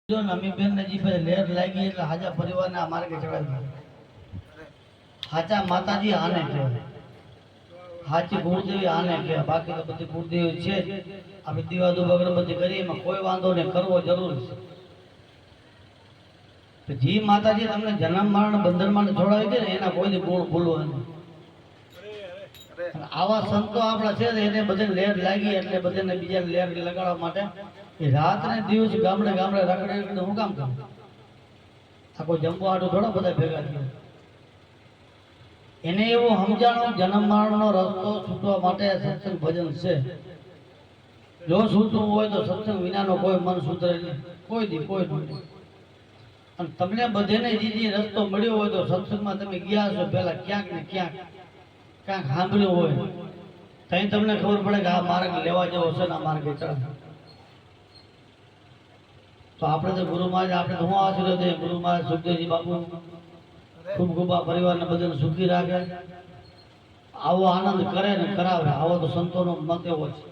જો નમીબેન નજી પર લેર લાગી એટલે હાજા પરિવારને આ માર્ગે ચડાવી હાચા માતાજી આને કે હાચી ગુરુદેવી આને કે બાકી તો બધી ગુરુદેવી છે આપણે દીવાદુ અગરબત્તી કરી એમાં કોઈ વાંધો નહીં, કરવો જરૂર છે. જી માતાજી તમને જન્મ મરણ બંધનમાં છોડાવી દે ને એના કોઈની ગુણ ભૂલવો નહીં. આવા સંતો આપણા છે એને બધે લેર લાગી એટલે બધાને બીજા લેર લગાડવા માટે એ રાત ને દિવસ ગામડે ગામડે રખડે હું કામ કરું? આ કોઈ જમવા આટું થોડા બધા ભેગા થયા. એને એવું સમજાણું જન્મ મરણનો રસ્તો છૂટવા માટે સત્સંગ ભજન છે. જો છૂટવું હોય તો સત્સંગ વિનાનો કોઈ મન સુધરે નહીં, કોઈ નહીં. અને તમને બધેને જે રસ્તો મળ્યો હોય તો સત્સંગમાં તમે ગયા છો પેલા ક્યાંક ને ક્યાંક સાંભળ્યું હોય ત્યાં તમને ખબર પડે કે આ માર્ગ લેવા જેવો છે ને આ માર્ગે ચડે. તો આપણે તો ગુરુ મહારાજ આપણે તો હું આશીર્વાદ દઈએ ગુરુ મહારાજ સુખદેવજી બાપુ ખૂબ ખૂબ આ પરિવારને બધાને સુખી રાખે, આવો આનંદ કરે ને કરાવે. આવો તો સંતોનો મત એવો છે.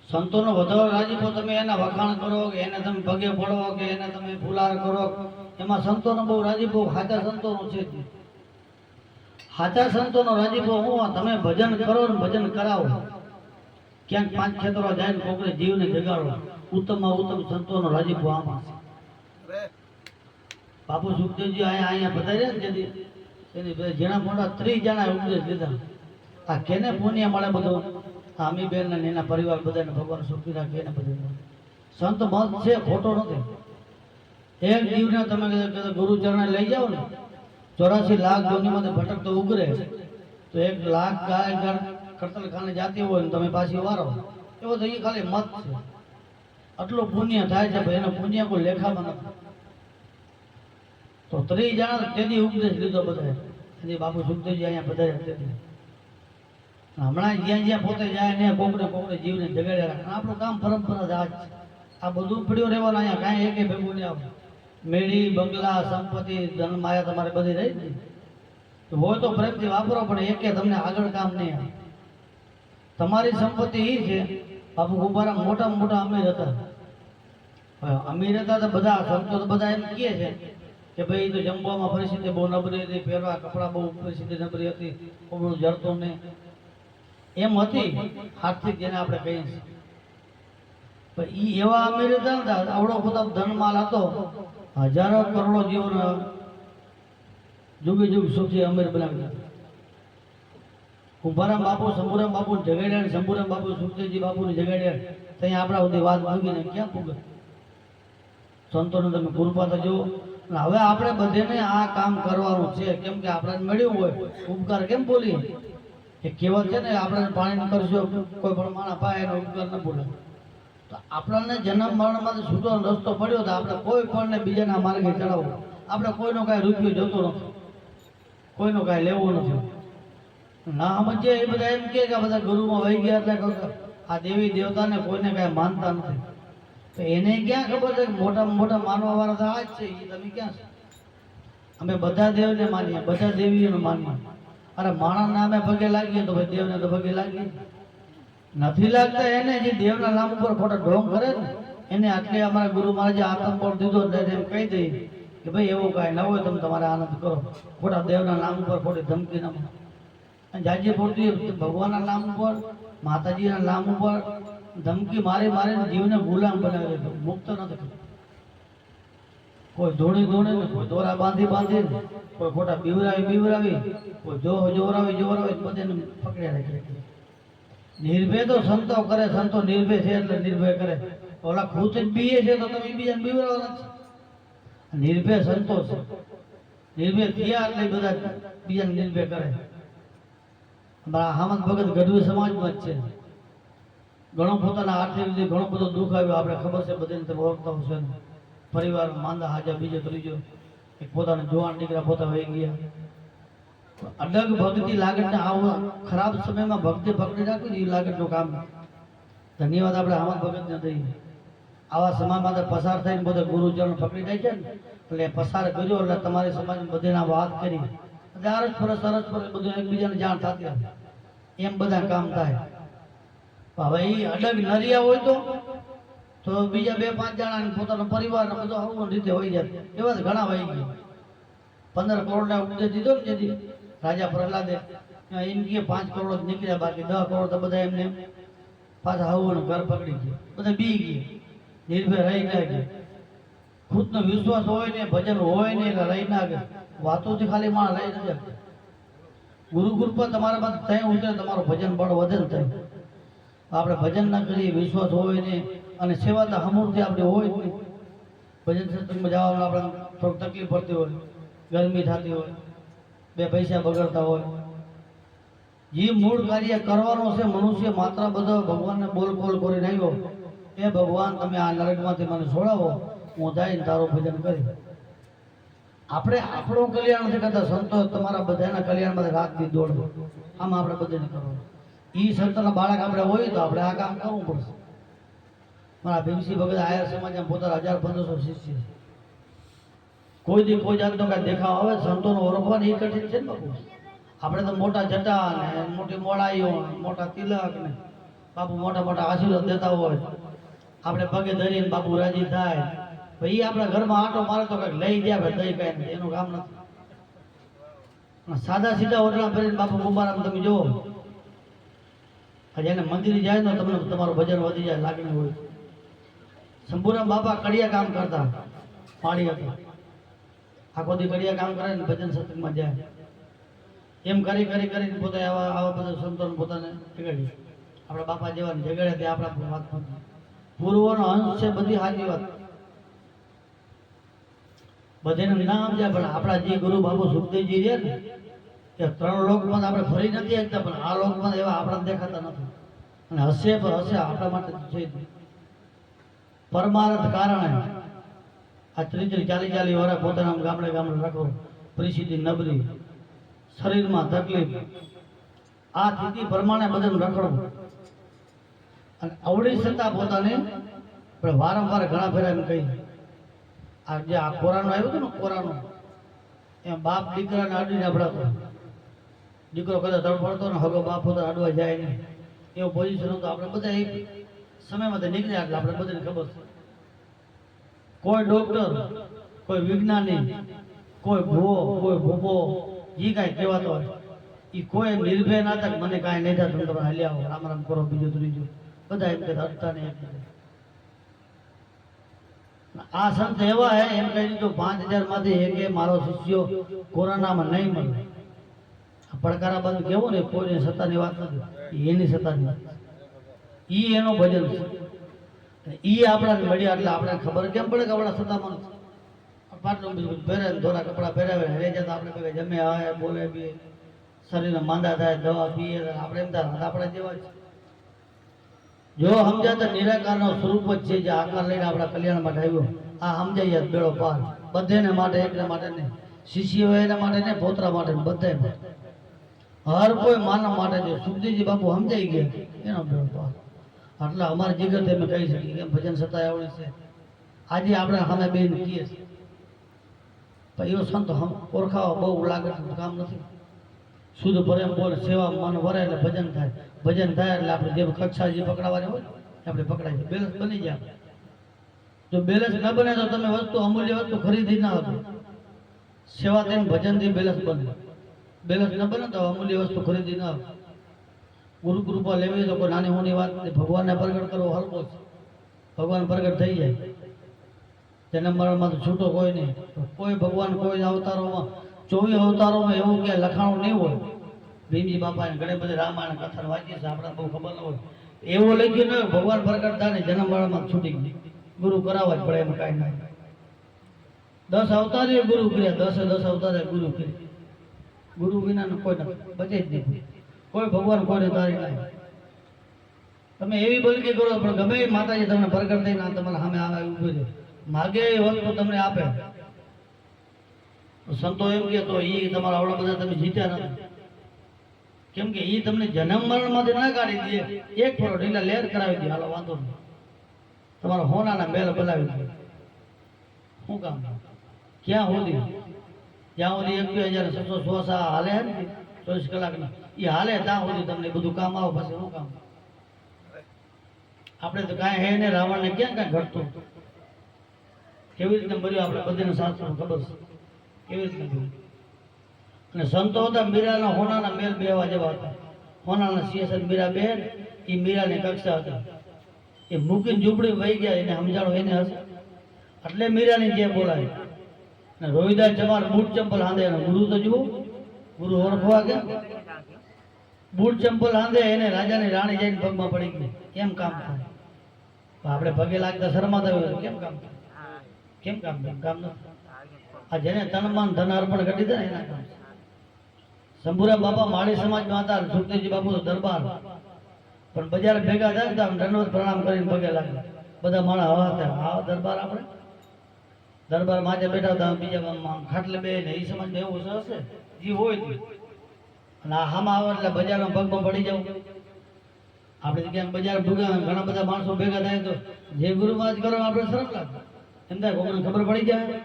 સંતોનો વધારો રાજીપો તમે એના વખાણ કરો કે એને તમે પગે પડો કે એને તમે ફુલાર કરો એમાં સંતોનો બહુ રાજીપો સાચા સંતોનો છે. સાચા સંતોનો રાજીપો હું તમે ભજન કરો ને ભજન કરાવો. ક્યાંક પાંચ ખેતરો જાય ને કોકને જીવને જગાડો. ઉત્તમમાં ઉત્તમ સંતોનો રાજીપો આમાં છે. બાપુ સુખદેવજી અહીંયા પધાર્યા ને એની જેના મોટા 30 જણા ઉપદેશ લીધા. આ કેને પુણ્ય મળે બધું? અમીબેન ને એના પરિવાર બધાને ભગવાન સુખી રાખે એને બધું સંત મત છે, ખોટો નથી. એક જીવને તમે ગુરુચરણે લઈ જાઓ ને 84 લાખ જોનીમાંથી ભટકતો ઉગરે તો 1 લાખ ગાય કતલખાને જાતી હોય ને તમે પાછી વારો એવો તો એ ખાલી મત છે. આટલું પુણ્ય થાય છે ભાઈ, એનો પુણ્ય કોઈ લેખામાં નથી. તો 30 જણા તેથી ઉપદેશ લીધો બધા એની બાપુ સુખદેવજી અહીંયા પધાર્યા તેથી. હમણાં જ્યાં પોતે જાય ને કોકને જીવને જગાડ્યા રાખે. આપણું કામ પરંપરા જ આ જ છે. આ બધું પડ્યું રહેવાનું અહીંયા કાંઈ એકે ભેગું નહીં આવે. મેળી બંગલા સંપત્તિ ધન માયા તમારે બધી રહી જ તો હોય તો પ્રેમથી વાપરો પણ એકે તમને આગળ કામ નહીં આવે. તમારી સંપત્તિ એ છે બાપુ ગુબારા મોટામાં મોટા અમીર હતા. અમીર હતા તો બધા સંતો તો બધા એમ કહે છે કે ભાઈ તો જમવામાં પરિસ્થિતિ બહુ નબળી હતી, પહેરવા કપડાં બહુ પરિસ્થિતિ નબળી હતી, કોબળું જડતો નહીં એમ હતી આર્થિક જેને આપણે કહીએ છીએ. પણ એ એવા અમીર હતા ને આવડો બધો ધનમાલ હતો, હજારો કરોડો જીવન જુગે જુગ સુખી અમીર બનાવી દીધા. કુંભારામ બાપુ શંભુરામ બાપુ જગાડ્યા, શંભુરામ બાપુ સુખદેવજી બાપુને જગાડ્યા, ત્યાં આપણા બધી વાત મૂકીને ક્યાં પૂગે? સંતોને તમે કૃપા થજો. હવે આપણે બધાને આ કામ કરવાનું છે. કેમ કે આપણે મળ્યું હોય ઉપકાર કેમ બોલીએ? એ કહેવત છે ને આપણે પાણી કરશો કોઈ પણ માણસ પાય એનો ઉપકાર ન ભૂલે. તો આપણને જન્મ મરણમાંથી છૂટો રસ્તો પડ્યો તો આપણે કોઈ પણને બીજાના માર્ગે ચડાવવું. આપણે કોઈનો કાંઈ રૂપિયો જોતો નથી, કોઈનો કાંઈ લેવું નથી. ના સમજે એ બધા એમ કે બધા ગુરુમાં વહી ગયા એટલે આ દેવી દેવતાને કોઈને કાંઈ માનતા નથી. તો એને ક્યાં ખબર છે કે મોટામાં મોટા માનવા વાળા તો આ જ છે. એ તમે ક્યાં છે? અમે બધા દેવને માનીએ, બધા દેવીઓને માનીએ. અરે માણસ નામે પગે લાગીએ તો ભાઈ દેવને તો પગે લાગીએ નથી લાગતા. એને જે દેવના નામ ઉપર ખોટા ઢોંગ કરે ને એને આટલે અમારા ગુરુ મહારાજે આતંકપોળ દીધો એમ કહી દઈએ કે ભાઈ એવું કાંઈ ન હોય તમે તમારે આનંદ કરો. ખોટા દેવના નામ ઉપર ખોટી ધમકી ન જાજી પડતી ભગવાનના નામ ઉપર માતાજીના નામ ઉપર ધમકી મારી મારીને જીવને ગુલામ બનાવી દીધો, મુક્ત નથી. કોઈ ધોણી ને કોઈ દોરા બાંધી કોઈ ખોટા બીવરાવી કોઈ જોવરાવી બધાને પકડ્યા રાખે. નિર્ભય તો સંતો કરે, સંતો નિર્ભય છે એટલે નિર્ભય કરે. ઓલા ખુદ જ બીએ છે તો તમે બીજાને બીવરાવવાના છે. નિર્ભય સંતો છે, નિર્ભય થયા એટલે બધા બીજાને નિર્ભય કરે. અમારા હામદ ભગત ગઢવી સમાજમાં જ છે. ઘણો પોતાના આર્થિક રીતે ઘણો બધો દુઃખ આવ્યો, આપણે ખબર છે બધાને તમે ઓળખતા હશો. પરિવાર માંદા હાજા બીજો ત્રીજો એક પોતાના જુવાન દીકરા પોતા વહી ગયા. અડગ ભક્તિ લાગત ને આવો ખરાબ સમયમાં ભક્તિ પકડી રાખવી એ લાગતનું કામ. ધન્યવાદ આપણે હામદ ભગતને દઈએ. આવા સમયમાં પસાર થઈને બધા ગુરુજનો પકડી જાય છે ને એટલે પસાર કર્યો એટલે તમારી સમાજ બધાને વાત કરી અરસ ફરસ બધું એકબીજાને જાણ થતી એમ બધા કામ થાય. હવે એ અડગ નરિયા હોય તો તો બીજા 2-5 જણા પોતાનો પરિવાર બધો આવું રીતે હોય જાય એવા જ ઘણા વહી ગયા. 15 કરોડના ઉપદેશ દીધો ને જેથી રાજા પ્રહલાદે એમ કે 5 કરોડ જ નીકળ્યા, બાકી 10 કરોડ તો બધા એમને પાછા આવું ઘર પકડી ગયા, બધા બી ગયા, નિર્ભય રહી ના ગયા. ખુદનો વિશ્વાસ હોય ને ભજન હોય ને એટલે રહી ના ગયા. વાતોથી ખાલી માણસ રહી નથી શકતો. ગુરુ કૃપા તમારા પાસે ત્યાં ઉતરે તમારું ભજન બળ વધે ને થાય. આપણે ભજન ના કરીએ, વિશ્વાસ હોય ને અને સેવા તો હમૂરથી આપણે હોય જ નહીં. ભજન સત્સંગમાં જવાનું આપણે થોડીક તકલીફ પડતી હોય, ગરમી થતી હોય, 2 પૈસા બગડતા હોય. જે મૂળ કાર્ય કરવાનો છે મનુષ્ય માત્ર બધો ભગવાનને બોલ કરીને આવ્યો, એ ભગવાન તમે આ નરકમાંથી મને છોડાવો, હું જઈને તારું ભજન કરી. આપણે આપણું કલ્યાણ નથી કરતા, સંતો તમારા બધાના કલ્યાણ માટે રાત દી દોડો. આમ આપણે બધાને કરવાનું. ઈ સંતોના બાળક આપણે હોય તો આપણે આ કામ કરવું પડશે. મારા ભીમસિંહ ભગત આયર સમાજમાં પોતાના 1500 શિષ્ય છે. કોઈ દી કોઈ જાતનો કાંઈ દેખાવ આવે સંતોનો ઓળખવાની એ કઠિન છે ને બાપુ. આપણે તો મોટા જટા ને મોટી મોડાઈઓ મોટા તિલક ને બાપુ મોટા આશીર્વાદ દેતા હોય, આપણે પગે ધરીને બાપુ રાજી થાય. ભાઈ આપણા ઘરમાં આટો મારે તો કંઈક લઈ જાય ભાઈ દઈ કાંઈ એનું કામ નથી. સાદા સીધા ઓટલા ફરીને બાપુ કુંભારામ તમે જુઓ, જેને મંદિરે જાય તો તમને તમારું ભજન વધી જાય, લાગણી હોય. શંભુરામ બાપા કડિયા કામ કરતા, પાણી હતા, આખો દી કડિયા કામ કરે ને ભજન સત્સંગમાં જાય. એમ કરીને પોતે આવા બધા સંતોને પોતાને જગાડી. આપણા બાપા જેવાને જગાડે તે આપણા વાત નથી. પૂર્વનો અંશ છે, બધી સાચી વાત. બધાને નામ જાય, પણ આપણા જે ગુરુ બાપુ સુખદેવજી છે ને કે 3 લોકમાં આપણે ફરી નથી શકતા, પણ આ લોકમાં એવા આપણા દેખાતા નથી. અને હશે આપણા માટે છે. પરમાર્થ કારણે આ 30-40 વર્ષ પોતાના ગામડે રાખો, પરિસ્થિતિ નબળી, શરીરમાં તકલીફ, આ સ્થિતિ પ્રમાણે બધાને રખડવું. અને અવળી છતાં પોતાને વારંવાર ઘણા ફેરા એમ કહી, આ જે આ કોરાનો આવ્યો હતો ને કોરાનો, એમ બાપ દીકરાને અડીને અભડાતો. દીકરો કદાચ તડફડતો ને હગો બાપ પોતા અડવા જાય નહીં, એવું પોઝિશન હતું. આપણે બધા એક સમયમાંથી નીકળ્યા એટલે આપણે બધાને ખબર છે. કોઈ ડોક્ટર, કોઈ વિજ્ઞાની, કોઈ ભૂવો, કોઈ ભૂપો, જે કાંઈ કહેવાતો હોય એ કોઈ નિર્ભય ના થાય મને કાંઈ નહીં થાય, તમે હાલ્યા આવો, રામ રામ કરો, બીજું ત્રીજું, બધા એમ કહેતા અડતા નહીં. આ સંત એવા હે એમ કહી દીધું 5000 માંથી એક મારો શિષ્યો કોરોનામાં નહીં મળે. પડકારા બંધ કેવું ને કોઈને સત્તાની વાત નથી, એની સત્તાની વાત. ઈ એનો ભજન છે. ઈ આપણાને મળ્યા એટલે આપણે ખબર કેમ પડે કે આપણા સત્તામાં પાટલું બીજું પહેરે, ધોરા કપડા પહેરાવે, રહી જતા આપણે કઈ જમે આવે બોલે બી, શરીરને માંદા થાય, દવા પીએ, આપણે એમ થાય આપણા જેવા છે. જો સમજાતા નિરાકારનો સ્વરૂપ જ છે, જે આકાર લઈને આપણા કલ્યાણ માટે આવ્યો. આ સમજાય બેડો પાર, બધેને માટે, એકને માટે નહીં, શિષ્ય એના માટે નહીં, પોતરા માટે, બધે હર કોઈ માનવ માટે છે. સુખદેવજી બાપુ સમજાઈ ગયા એનો બેડો પાર. એટલે અમારી જગત અમે કહી શકીએ કે ભજન સત્તા આવડે છે. આજે આપણે સામે બેન કહીએ છીએ, પણ એવો સંત ઓળખાવા બહુ લાગે કામ નથી. શુદ્ધ પ્રેમ બોલ, સેવા મન વરે એટલે ભજન થાય. ભજન થાય એટલે આપણે જે કક્ષા જે પકડાવાની હોય આપણે પકડાય, બેલેન્સ બની જાય. જો બેલેન્સ ન બને તો તમે વસ્તુ અમૂલ્ય વસ્તુ ખરીદી ના હતો. સેવા થઈને ભજનથી બેલેન્સ બને. બેલેન્સ ન બને તો અમૂલ્ય વસ્તુ ખરીદી ના આવે. ગુરુ કૃપા લેવી તો કોઈ નાની મોટી વાત નથી. ભગવાનને પ્રગટ કરવો હલકો છે. ભગવાન પ્રગટ થઈ જાય. જન્મ મરણમાં તો છૂટો કોઈ નહીં. કોઈ ભગવાન કોઈ અવતારોમાં 24 અવતારોમાં એવું કે લખાણું નહીં હોય. ભીમજી બાપાને ઘણી બધી રામાયણ કથા વાંચીએ છે, આપણે બહુ ખબર ન હોય. એવું લખ્યું ન ભગવાન પ્રગટ થાય ને જન્મ મરણમાં છૂટી ગઈ. ગુરુ કરાવવા જ પડે, એમ કાંઈ નહીં. 10 અવતારે ગુરુ કર્યા, 10 અવતારે ગુરુ કર્યા. ગુરુ વિના કોઈ નથી, બચે જ નહીં. કોઈ ભગવાન કોઈને તારી નહીં. તમે એવી બોલકી કરો પણ ગમે એ માતાજી તમને પ્રગટ થઈને તમારા સામે આવે ઉભી રહે, માગે એ વસ્તુ તમને આપે. સંતો એમ કે તો એ તમારા આવડા બધા તમે જીત્યા નથી. કેમ કે એ તમને જન્મ મરણ માંથી ના કાઢી દે, એક ફરો ઢીલા લેર કરાવી દે, હાલો વાંધો નહીં, તમારા હોનાના બેલ બોલાવી દે. શું કામ? ક્યાં સુધી? જ્યાં સુધી 21,616 હાલે ને 24 કલાકના એ હાલે ત્યાં સુધી તમને બધું કામ આવે. પછી શું કામ? આપણે તો કાંઈ હે ને રાવણને ક્યાં કાંઈ ઘટતું કેવી રીતે મળ્યું આપણે બધાને શાસ્ત્રમાં ખબર છે કેવી રીતે મળ્યું. અને સંતો હતા મીરાના હોનાના મેલ બેવા જેવા હતા. હોનાના સિંહાસન મીરા બેન એ મીરાની કક્ષા હતા. એ મૂકીને ઝૂંપડી વહી ગયા એને સમજાણો એને હશે એટલે મીરાની જે બોલાય. ને રોહિદાસ જમાર બૂટ ચંપલ હાંધે એનો ગુરુ તો જુઓ ગુરુ ઓળખવા ગયા બૂટ ચંપલ હાંધે એને રાજાની રાણી જઈને પગમાં પડી ગઈ કેમ કામ થાય. આપણે પગે લાગતા શરમાતા હોય કેમ કામ થાય કેમ કામ થાય કામ નથી. આ જેને તનમાન ધન અર્પણ કરી દીધા ને એના કામ. શંભુરામ બાપા માળી સમાજમાં હતા સુખદેવજી બાપુ દરબાર પણ બજાર ભેગા થાય તો આમ દંડવત પ્રણામ કરીને પગે લાગે બધા માણસ હવા થાય આ દરબાર આપણે દરબાર માથે બેઠા હતા બીજા ખાટલે બે ને એ સમાજમાં એવું હશે જે હોય અને આ હામાં આવે એટલે બજારમાં પગમાં પડી જવું. આપણે ક્યાંક બજાર ભૂગા ઘણા બધા માણસો ભેગા થાય તો જે ગુરુમાં જ કરો આપણે શરમ લાગે એમ થાય કોઈને ખબર પડી જાય.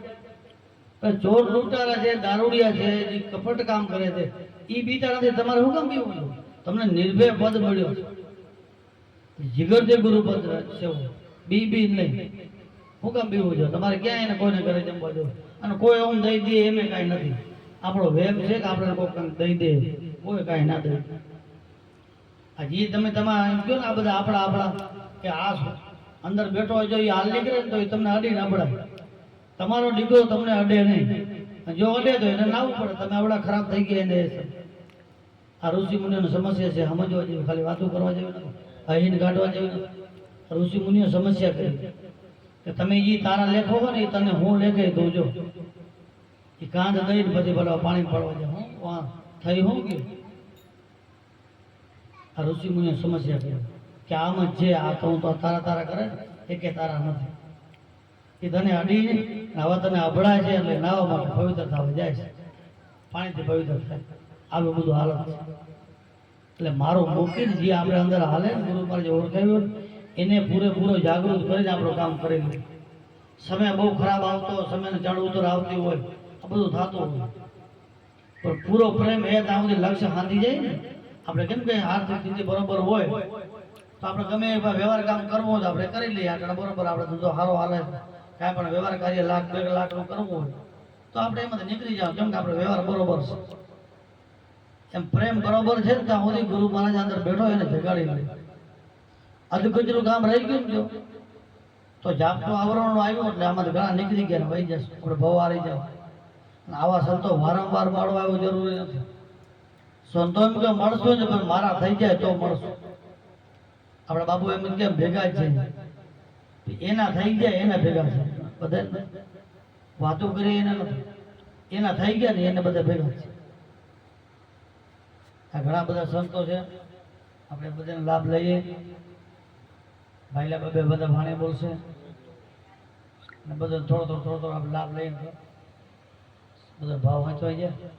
ચોર લૂંટારા છે દારૂડિયા છે જે કપટ કામ કરે છે એ બીતા નથી તમારે શું કામ પીવું છું તમને નિર્ભય પદ મળ્યો જીગર જે ગુરુ પદ છે બી નહીં શું કામ પીવું છો તમારે ક્યાં એને કોઈને ઘરે જમવા દો અને કોઈ એમ દઈ દે એમ કાંઈ નથી. આપણો વેમ છે કે આપણે કોઈ કંઈક દઈ દે કોઈ કાંઈ ના દે. આ જે તમે એમ કહો ને આ બધા આપણા કે આ અંદર બેઠો હોય જો એ હાલ નીકળે ને તો એ તમને અડીને અબડાય. તમારો દીકરો તમને અડે નહીં જો અડે તો એને લાવવું પડે તમે આવડા ખરાબ થઈ ગયા એને. આ ઋષિ મુનિઓની સમસ્યા છે સમજવા જેવી ખાલી વાતો કરવા જેવી નથી અહીન કાઢવા જેવી નથી. ઋષિ મુનિઓ સમસ્યા કરી કે તમે જે તારા લેખો હોય ને એ તને હું લેખે દઉં એ કાંધ દઈને પછી બોલાવ પાણી પડવા જાય હું થઈ હું કે આ ઋષિ મુનિઓ સમસ્યા કરી કે આમ જ છે આ કહું તો તારા કરે એ કે તારા નથી એ તને અડીને હવે તને અભડાય છે એટલે નાવા માટે પવિત્ર થવા જાય છે પાણીથી પવિત્ર થાય આવું બધું હાલત છે. એટલે મારું મૂકીને જે આપણે અંદર હાલે ગુરુ પર જે ઓળખાવ્યું એને પૂરેપૂરો જાગૃત કરીને આપણું કામ કરેલું. સમય બહુ ખરાબ આવતો સમયને ચડ ઉતર આવતી હોય આ બધું થતું હોય પણ પૂરો પ્રેમ એ ત્યાં સુધી લક્ષ્ય સાધી જાય ને આપણે કેમ કે આર્થિક સ્થિતિ બરોબર હોય તો આપણે ગમે એવા વ્યવહાર કામ કરવો તો આપણે કરી લઈએ આગળ બરોબર આપણે ધંધો સારો હાલે કાંઈ પણ વ્યવહાર કાર્ય લાખ 2 લાખનું કરવું હોય તો આપણે એમાંથી નીકળી જાવ કેમ કે આપણે વ્યવહાર બરોબર છે. એમ પ્રેમ બરોબર છે ને ત્યાં સુધી ગુરુ મહારાજ અંદર બેઠો એને જગાડી લે. અધકચરું કામ રહી ગયું જો તો જાપનું આવરણ આવ્યું એટલે આમાંથી ઘણા નીકળી ગયા વહી જશે આપણે ભવ હારી જાવ. આવા સંતો વારંવાર મળવા એવું જરૂરી નથી. સંતો એમ કે મળશો ને પણ મારા થઈ જાય તો મળશો. આપણા બાપુ એમ કે ભેગા જ છે એના થઈ ગયા એના ભેગા છે બધા વાતો કરી એના નથી એના થઈ ગયા ને એને બધા ભેગા છે. આ ઘણા બધા સંતો છે આપણે બધાને લાભ લઈએ. ભાઈલા બાબે બધા ભાણે બોલશે અને બધો થોડો આપણે લાભ લઈએ બધો ભાવ વાંચવાઈ જાય.